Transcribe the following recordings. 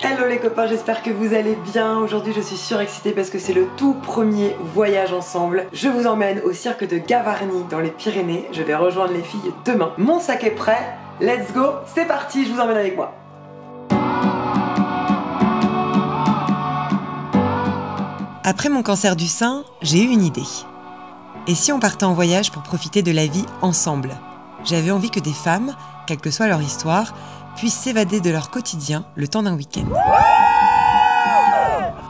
Hello les copains, j'espère que vous allez bien. Aujourd'hui je suis surexcitée parce que c'est le tout premier voyage ensemble. Je vous emmène au cirque de Gavarnie dans les Pyrénées. Je vais rejoindre les filles demain. Mon sac est prêt, let's go, c'est parti, je vous emmène avec moi. Après mon cancer du sein, j'ai eu une idée. Et si on partait en voyage pour profiter de la vie ensemble? J'avais envie que des femmes, quelle que soit leur histoire, puissent s'évader de leur quotidien le temps d'un week-end.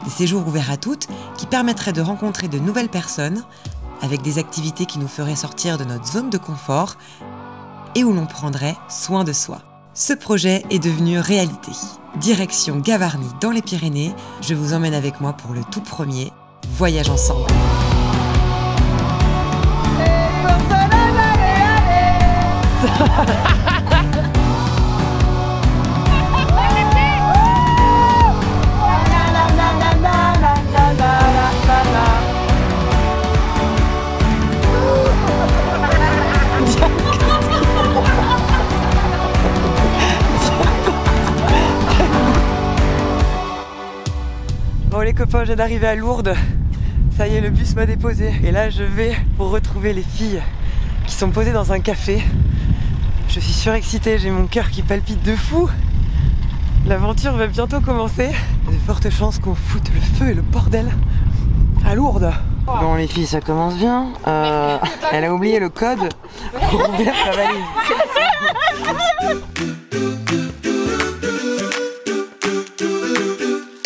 Des séjours ouverts à toutes qui permettraient de rencontrer de nouvelles personnes avec des activités qui nous feraient sortir de notre zone de confort et où l'on prendrait soin de soi. Ce projet est devenu réalité. Direction Gavarnie dans les Pyrénées, je vous emmène avec moi pour le tout premier voyage ensemble. Bon les copains, je viens d'arriver à Lourdes. Ça y est, le bus m'a déposé. Et là, je vais pour retrouver les filles qui sont posées dans un café. Je suis surexcitée, j'ai mon cœur qui palpite de fou. L'aventure va bientôt commencer. Il y a de fortes chances qu'on foute le feu et le bordel à Lourdes. Bon les filles, ça commence bien. Elle a oublié le code pour ouvrir sa valise.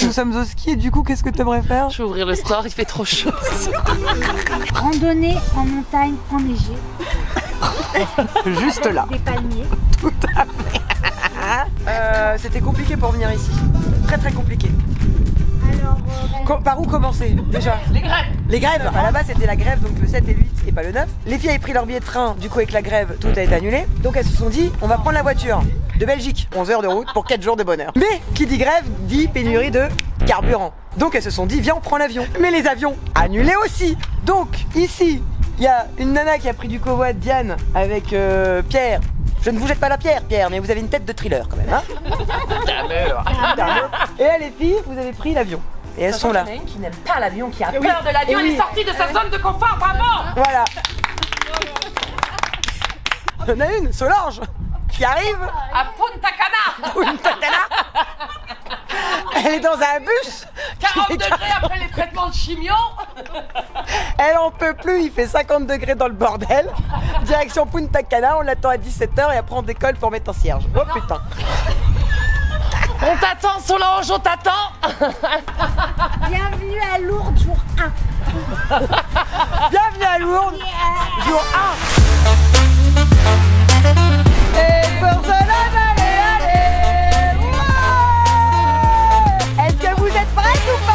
Nous sommes au ski et du coup, qu'est-ce que tu aimerais faire? Je vais ouvrir le store, il fait trop chaud. Randonnée en montagne enneigée. Juste là. Des palmiers. Tout à fait. C'était compliqué pour venir ici. Très très compliqué. Alors, Par où commencer déjà? Les grèves. Les grèves, à la base c'était la grève, donc le 7 et le 8 et pas le 9. Les filles avaient pris leur billet de train, du coup avec la grève, tout a été annulé. Donc elles se sont dit, on va prendre la voiture de Belgique, 11 heures de route pour 4 jours de bonheur. Mais qui dit grève dit pénurie de carburant. Donc elles se sont dit, viens on prend l'avion. Mais les avions annulés aussi. Donc ici, il y a une nana qui a pris du covoit, Diane, avec Pierre. Je ne vous jette pas la pierre, Pierre, mais vous avez une tête de thriller quand même, hein. Et là les filles, vous avez pris l'avion. Et elles sont là. Il y en a une qui n'aime pas l'avion, qui a peur de l'avion, elle est sortie de sa zone de confort, bravo. Voilà. Il y en a une, Solange, qui arrive À Punta Cana. Punta Cana. Elle est dans un bus 40 degrés après les traitements de chimio. Elle en peut plus, il fait 50 degrés dans le bordel. Direction Punta Cana, on l'attend à 17 h et après on décolle pour mettre en cierge. Oh putain. On t'attend Solange, on t'attend. bienvenue à Lourdes, jour 1. Bienvenue à Lourdes, jour 1. Et pour cela, allez, allez. Ouais. Est-ce que vous êtes prêts ou pas?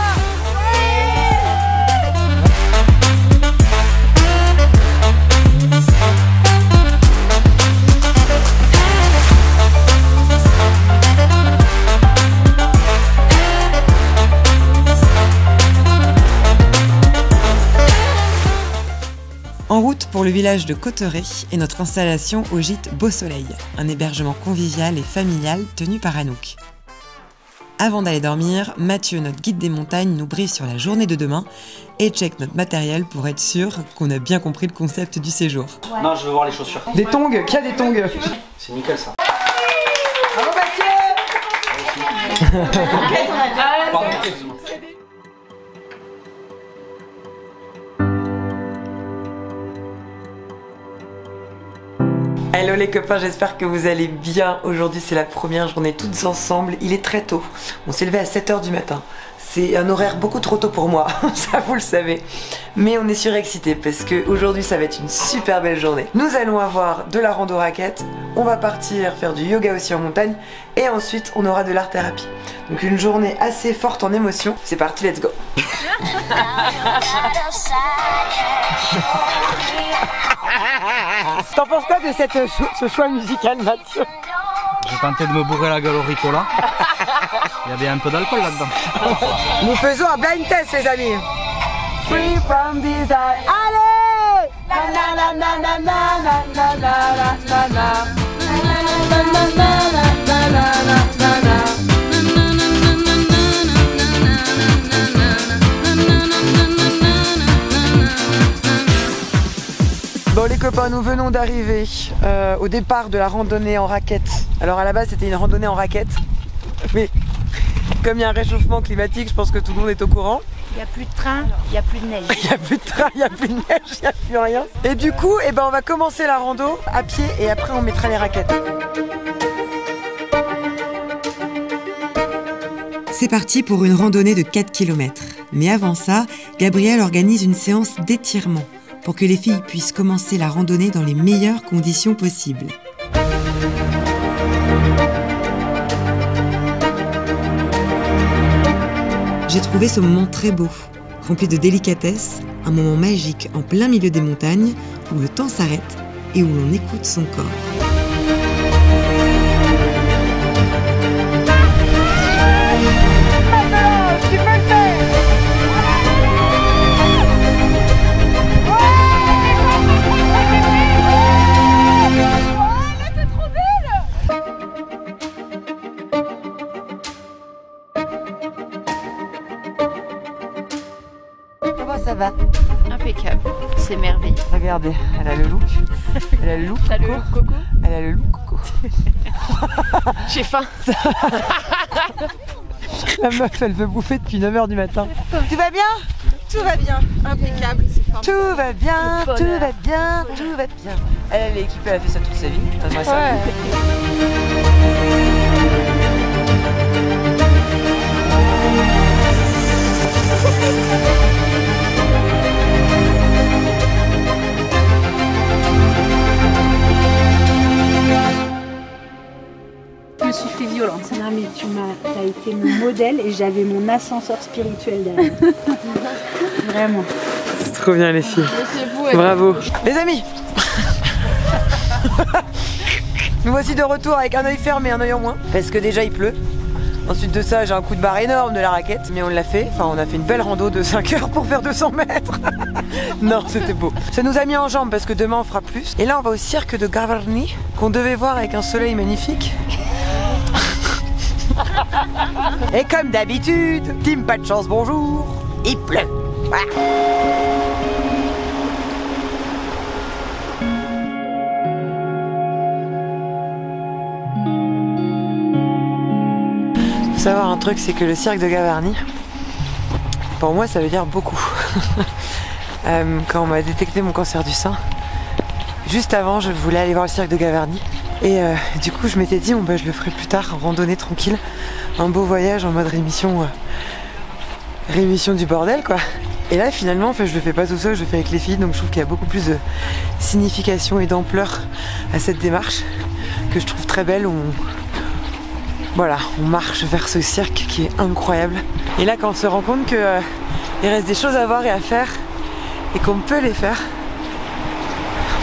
En route pour le village de Cauterets et notre installation au gîte Beau Soleil, un hébergement convivial et familial tenu par Anouk. Avant d'aller dormir, Mathieu, notre guide des montagnes, nous briefe sur la journée de demain et check notre matériel pour être sûr qu'on a bien compris le concept du séjour. Ouais. Non, je veux voir les chaussures. Des tongs, qui a des tongs? C'est nickel ça. Bravo Mathieu. Pardon, excuse-moi. Hello les copains, j'espère que vous allez bien. Aujourd'hui c'est la première journée toutes ensemble. Il est très tôt, on s'est levé à 7 h du matin. C'est un horaire beaucoup trop tôt pour moi, ça vous le savez. Mais on est surexcités parce que aujourd'hui ça va être une super belle journée. Nous allons avoir de la rando raquette, on va partir faire du yoga aussi en montagne et ensuite on aura de l'art thérapie. Donc une journée assez forte en émotions. C'est parti, let's go. T'en penses quoi de ce choix musical, Mathieu? J'ai tenté de me bourrer la gueule au Ricola. Il y avait un peu d'alcool là-dedans. Nous faisons un blind test, les amis. Free from desire. Allez! copains, nous venons d'arriver au départ de la randonnée en raquette. Alors à la base c'était une randonnée en raquette, mais comme il y a un réchauffement climatique, je pense que tout le monde est au courant. Il n'y a plus de train, il n'y a plus de neige. Il n'y a plus de train, il n'y a plus de neige, il n'y a plus rien. Et du coup, eh ben, on va commencer la rando à pied et après on mettra les raquettes. C'est parti pour une randonnée de 4 km. Mais avant ça, Gabrielle organise une séance d'étirement pour que les filles puissent commencer la randonnée dans les meilleures conditions possibles. J'ai trouvé ce moment très beau, rempli de délicatesse, un moment magique en plein milieu des montagnes où le temps s'arrête et où l'on écoute son corps. Ça va. Impeccable, c'est merveilleux. Regardez, elle a le look. Elle a le look T'as le coco? Elle a le look coco. J'ai faim. La meuf, elle veut bouffer depuis 9h du matin. Tout va bien? Tout va bien, impeccable, c'est formidable. Tout va bien, tout va bien, tout va bien. Elle est équipée, elle a fait ça toute sa vie. Moi, ça. Ouais. Je me suis fait violence. Non mais t'as été mon modèle et j'avais mon ascenseur spirituel derrière. Vraiment. C'est trop bien les filles. C'est vous, Bravo. Les amis. Nous voici de retour avec un œil fermé et un œil en moins. Parce que déjà il pleut. Ensuite de ça, j'ai un coup de barre énorme de la raquette, mais on l'a fait. Enfin, on a fait une belle rando de 5 heures pour faire 200 mètres. Non, c'était beau. Ça nous a mis en jambes parce que demain on fera plus. Et là, on va au cirque de Gavarni, qu'on devait voir avec un soleil magnifique. Et comme d'habitude, team pas de chance, bonjour, il pleut. Voilà. Faut savoir un truc, c'est que le cirque de Gavarni, pour moi ça veut dire beaucoup. Quand on m'a détecté mon cancer du sein, juste avant je voulais aller voir le cirque de Gavarni. Et du coup je m'étais dit bon, bah, je le ferai plus tard, en randonnée tranquille, un beau voyage en mode rémission du bordel quoi. Et là finalement en fait, je le fais pas tout seul, je le fais avec les filles, donc je trouve qu'il y a beaucoup plus de signification et d'ampleur à cette démarche que je trouve très belle. Voilà, on marche vers ce cirque qui est incroyable. Et là quand on se rend compte qu'il reste des choses à voir et à faire et qu'on peut les faire,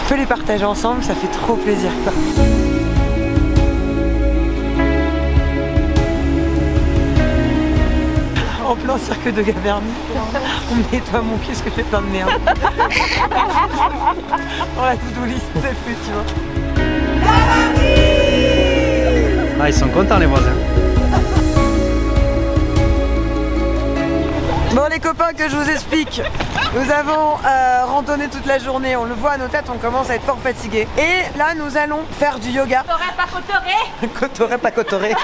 on peut les partager ensemble, ça fait trop plaisir quoi. En plein cirque de Gavarni, on nettoie mon cul parce que j'ai plein de merde. Dans la to-do list, c'est fait, tu vois. Ah, ils sont contents les voisins. Bon les copains, que je vous explique. Nous avons randonné toute la journée, on le voit à nos têtes, on commence à être fort fatigués. Et là nous allons faire du yoga. T'aurais pas cotoré? Cotoré, pas cotoré.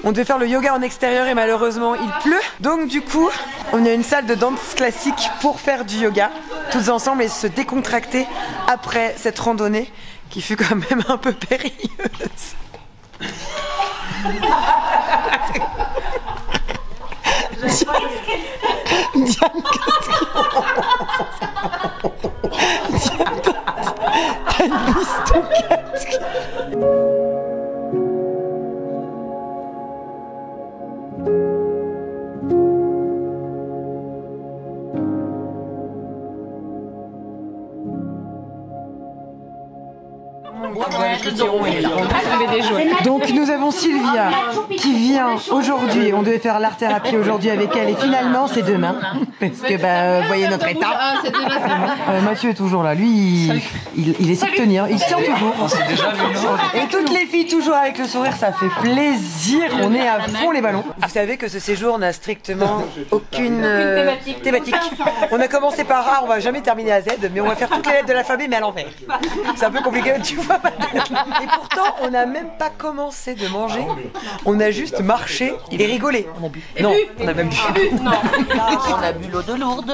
On devait faire le yoga en extérieur et malheureusement il pleut. Donc du coup, on a une salle de danse classique pour faire du yoga, tous ensemble et se décontracter après cette randonnée qui fut quand même un peu périlleuse. Diane, t'as une bistou casque. Donc nous avons Sylvia qui bien aujourd'hui, on devait faire l'art-thérapie aujourd'hui avec elle et finalement c'est demain. Parce que vous voyez notre état. Mathieu est toujours là, lui il essaie de tenir, il tient toujours. Et toutes les filles toujours avec le sourire, ça fait plaisir, on est à fond les ballons. Vous savez que ce séjour n'a strictement aucune thématique. On a commencé par A, on va jamais terminer à Z, mais on va faire toutes les lettres de l'alphabet mais à l'envers. C'est un peu compliqué, tu vois. Et pourtant, on n'a même pas commencé de manger. On a juste marché et rigolé. On a bu. Non, on a même bu. Non, on a bu l'eau de Lourdes.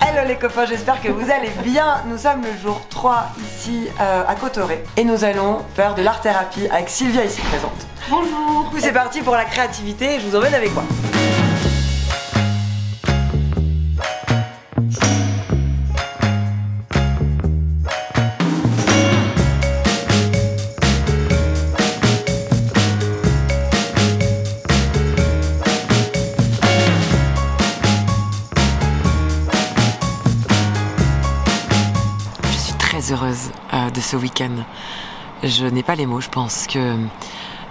Hello les copains, j'espère que vous allez bien. Nous sommes le jour 3 ici à Cotoré et nous allons faire de l'art-thérapie avec Sylvia ici présente. Bonjour. Du coup, c'est parti pour la créativité et je vous emmène avec moi. Heureuse de ce week-end. Je n'ai pas les mots, je pense que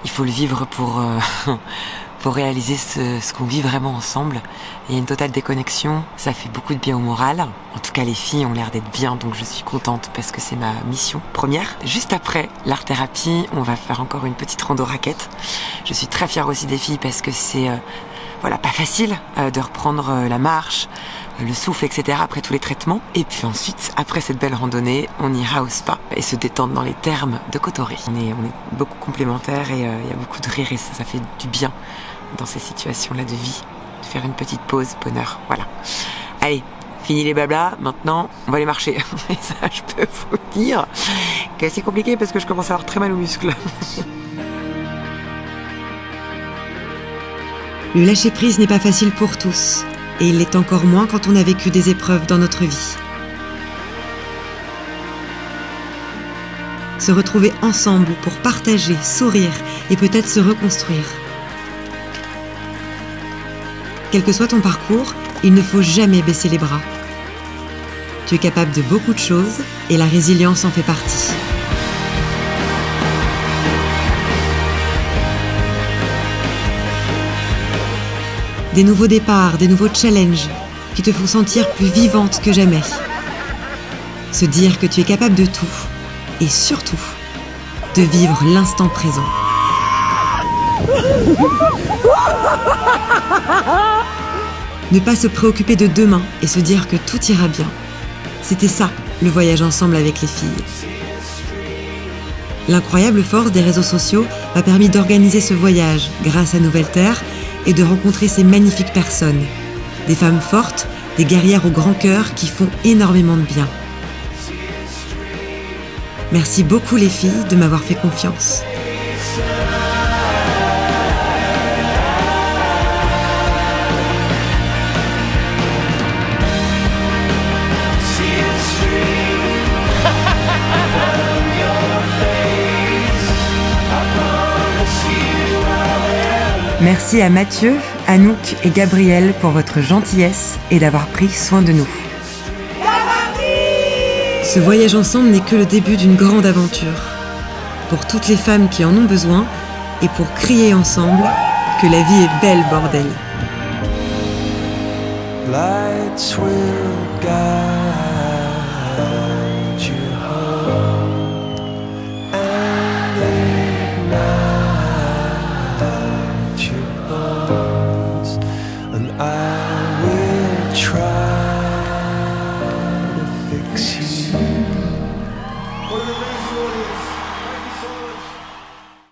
il faut le vivre pour réaliser ce qu'on vit vraiment ensemble. Il y a une totale déconnexion, ça fait beaucoup de bien au moral. En tout cas, les filles ont l'air d'être bien, donc je suis contente parce que c'est ma mission première. Juste après l'art-thérapie, on va faire encore une petite rando raquette. Je suis très fière aussi des filles parce que c'est voilà, pas facile de reprendre la marche, le souffle, etc. après tous les traitements. Et puis ensuite, après cette belle randonnée, on ira au spa et se détendre dans les thermes de Cotoré. On est beaucoup complémentaires et il y a beaucoup de rire et ça fait du bien dans ces situations-là de vie. De faire une petite pause, bonheur, voilà. Allez, fini les blablas, maintenant on va aller marcher. Et ça, je peux vous dire que c'est compliqué parce que je commence à avoir très mal aux muscles. Le lâcher-prise n'est pas facile pour tous. Et il l'est encore moins quand on a vécu des épreuves dans notre vie. Se retrouver ensemble pour partager, sourire et peut-être se reconstruire. Quel que soit ton parcours, il ne faut jamais baisser les bras. Tu es capable de beaucoup de choses et la résilience en fait partie. Des nouveaux départs, des nouveaux challenges qui te font sentir plus vivante que jamais. Se dire que tu es capable de tout et surtout de vivre l'instant présent. Ne pas se préoccuper de demain et se dire que tout ira bien. C'était ça, le voyage ensemble avec les filles. L'incroyable force des réseaux sociaux m'a permis d'organiser ce voyage grâce à Nouvelle Terre et de rencontrer ces magnifiques personnes. Des femmes fortes, des guerrières au grand cœur qui font énormément de bien. Merci beaucoup les filles de m'avoir fait confiance. Merci à Mathieu, Anouk et Gabriel pour votre gentillesse et d'avoir pris soin de nous. Ce voyage ensemble n'est que le début d'une grande aventure. Pour toutes les femmes qui en ont besoin et pour crier ensemble que la vie est belle, bordel. Lights will guide you home and ignite your bones and I